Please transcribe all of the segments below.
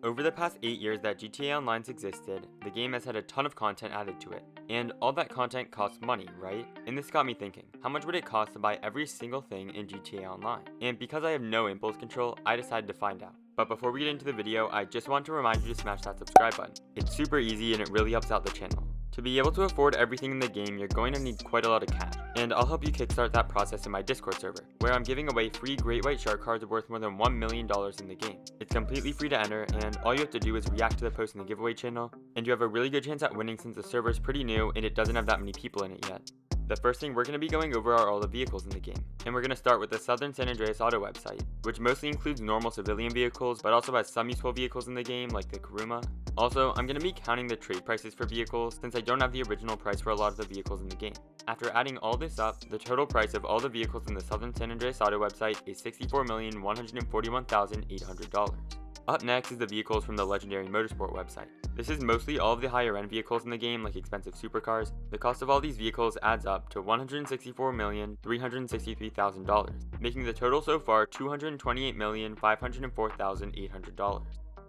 Over the past 8 years that GTA Online's existed, the game has had a ton of content added to it. And all that content costs money, right? And this got me thinking, how much would it cost to buy every single thing in GTA Online? And because I have no impulse control, I decided to find out. But before we get into the video, I just want to remind you to smash that subscribe button. It's super easy and it really helps out the channel. To be able to afford everything in the game, you're going to need quite a lot of cash, and I'll help you kickstart that process in my Discord server, where I'm giving away free Great White Shark cards worth more than $1 million in the game. It's completely free to enter, and all you have to do is react to the post in the giveaway channel, and you have a really good chance at winning since the server is pretty new and it doesn't have that many people in it yet. The first thing we're going to be going over are all the vehicles in the game, and we're going to start with the Southern San Andreas Auto website, which mostly includes normal civilian vehicles, but also has some useful vehicles in the game, like the Kuruma. Also, I'm going to be counting the trade prices for vehicles, since I don't have the original price for a lot of the vehicles in the game. After adding all this up, the total price of all the vehicles in the Southern San Andreas Auto website is $64,141,800. Up next is the vehicles from the Legendary Motorsport website. This is mostly all of the higher end vehicles in the game, like expensive supercars. The cost of all these vehicles adds up to $164,363,000, making the total so far $228,504,800.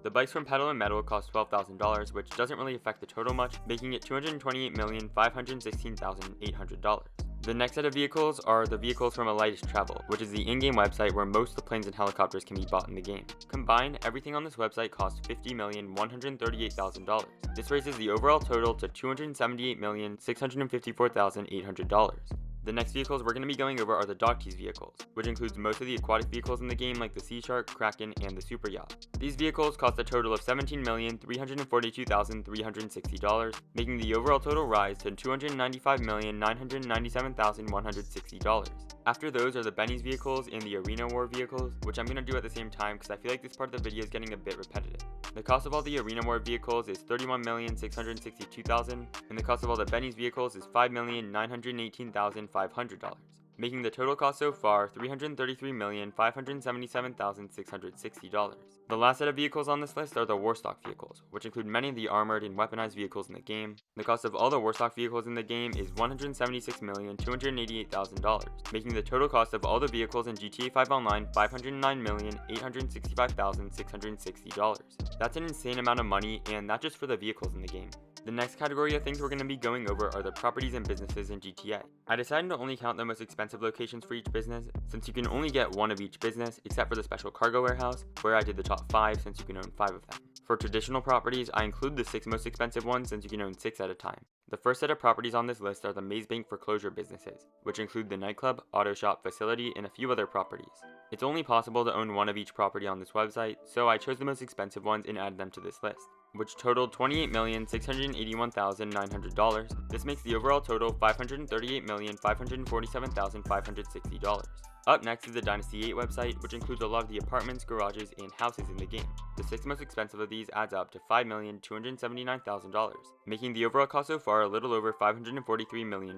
The bikes from Pedal and Metal cost $12,000, which doesn't really affect the total much, making it $228,516,800. The next set of vehicles are the vehicles from Untitled Chapter, which is the in-game website where most of the planes and helicopters can be bought in the game. Combined, everything on this website costs $50,138,000. This raises the overall total to $278,654,800. The next vehicles we're going to be going over are the Dog Tease vehicles, which includes most of the aquatic vehicles in the game like the Sea Shark, Kraken, and the Super Yacht. These vehicles cost a total of $17,342,360, making the overall total rise to $295,997,160. After those are the Benny's vehicles and the Arena War vehicles, which I'm going to do at the same time because I feel like this part of the video is getting a bit repetitive. The cost of all the Arena War vehicles is $31,662,000, and the cost of all the Benny's vehicles is $5,918,500, making the total cost so far $333,577,660. The last set of vehicles on this list are the Warstock vehicles, which include many of the armored and weaponized vehicles in the game. The cost of all the Warstock vehicles in the game is $176,288,000, making the total cost of all the vehicles in GTA 5 Online $509,865,660. That's an insane amount of money, and not just for the vehicles in the game. The next category of things we're going to be going over are the properties and businesses in GTA. I decided to only count the most expensive locations for each business, since you can only get one of each business, except for the special cargo warehouse, where I did the top 5 since you can own 5 of them. For traditional properties, I include the 6 most expensive ones since you can own 6 at a time. The first set of properties on this list are the Maze Bank Foreclosure businesses, which include the nightclub, auto shop, facility, and a few other properties. It's only possible to own one of each property on this website, so I chose the most expensive ones and added them to this list, which totaled $28,681,900. This makes the overall total $538,547,560. Up next is the Dynasty 8 website, which includes a lot of the apartments, garages, and houses in the game. The 6 most expensive of these adds up to $5,279,000, making the overall cost so far a little over $543 million.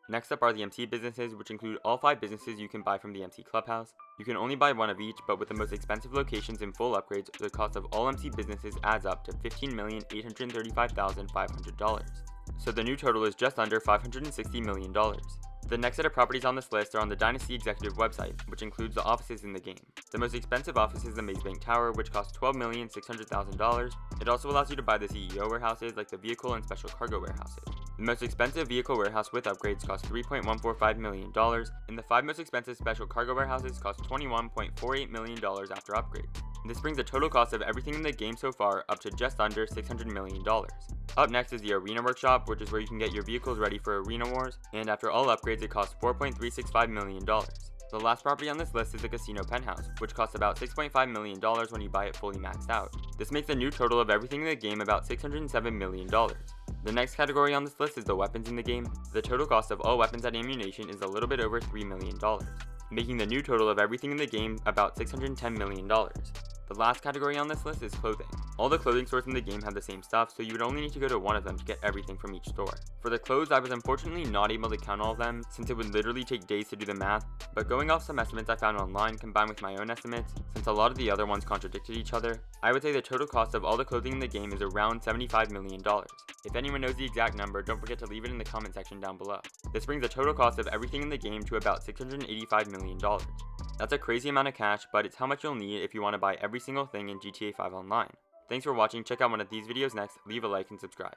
Next up are the MC businesses, which include all 5 businesses you can buy from the MC Clubhouse. You can only buy one of each, but with the most expensive locations and full upgrades, the cost of all MC businesses adds up to $15,835,500. So the new total is just under $560 million. The next set of properties on this list are on the Dynasty Executive website, which includes the offices in the game. The most expensive office is the Maze Bank Tower, which costs $12,600,000. It also allows you to buy the CEO warehouses like the vehicle and special cargo warehouses. The most expensive vehicle warehouse with upgrades costs $3.145 million, and the 5 most expensive special cargo warehouses cost $21.48 million after upgrades. This brings the total cost of everything in the game so far up to just under $600 million. Up next is the Arena Workshop, which is where you can get your vehicles ready for Arena Wars, and after all upgrades it costs $4.365 million. The last property on this list is the Casino Penthouse, which costs about $6.5 million when you buy it fully maxed out. This makes the new total of everything in the game about $607 million. The next category on this list is the weapons in the game. The total cost of all weapons and ammunition is a little bit over $3 million, making the new total of everything in the game about $610 million. The last category on this list is clothing. All the clothing stores in the game have the same stuff, so you would only need to go to one of them to get everything from each store. For the clothes, I was unfortunately not able to count all of them, since it would literally take days to do the math, but going off some estimates I found online combined with my own estimates, since a lot of the other ones contradicted each other, I would say the total cost of all the clothing in the game is around $75 million. If anyone knows the exact number, don't forget to leave it in the comment section down below. This brings the total cost of everything in the game to about $685 million. That's a crazy amount of cash, but it's how much you'll need if you want to buy every single thing in GTA 5 Online. Thanks for watching, check out one of these videos next, leave a like and subscribe.